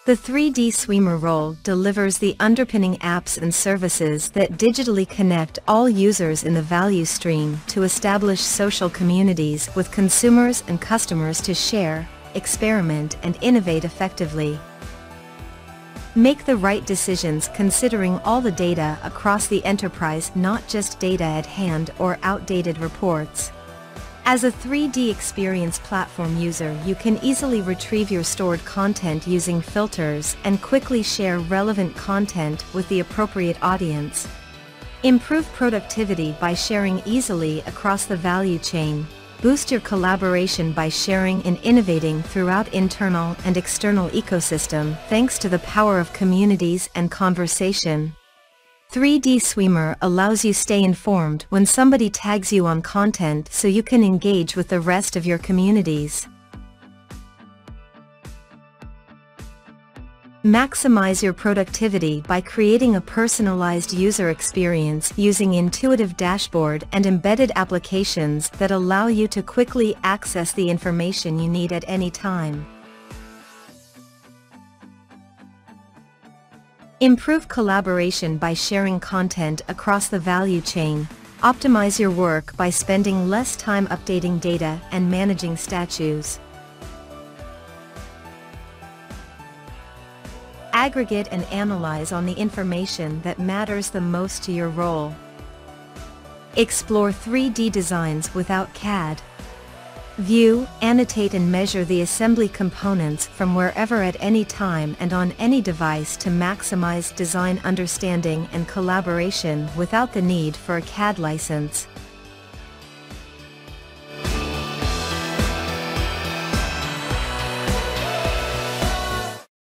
The 3D Sweamer role delivers the underpinning apps and services that digitally connect all users in the value stream to establish social communities with consumers and customers to share, experiment, and innovate effectively. Make the right decisions considering all the data across the enterprise, not just data at hand or outdated reports. As a 3D experience platform user, you can easily retrieve your stored content using filters and quickly share relevant content with the appropriate audience. Improve productivity by sharing easily across the value chain. Boost your collaboration by sharing and innovating throughout internal and external ecosystem thanks to the power of communities and conversation. 3D Sweamer allows you stay informed when somebody tags you on content so you can engage with the rest of your communities. Maximize your productivity by creating a personalized user experience using intuitive dashboard and embedded applications that allow you to quickly access the information you need at any time. Improve collaboration by sharing content across the value chain. Optimize your work by spending less time updating data and managing statues. Aggregate and analyze on the information that matters the most to your role. Explore 3D designs without CAD. View, annotate and measure the assembly components from wherever at any time and on any device to maximize design understanding and collaboration without the need for a CAD license.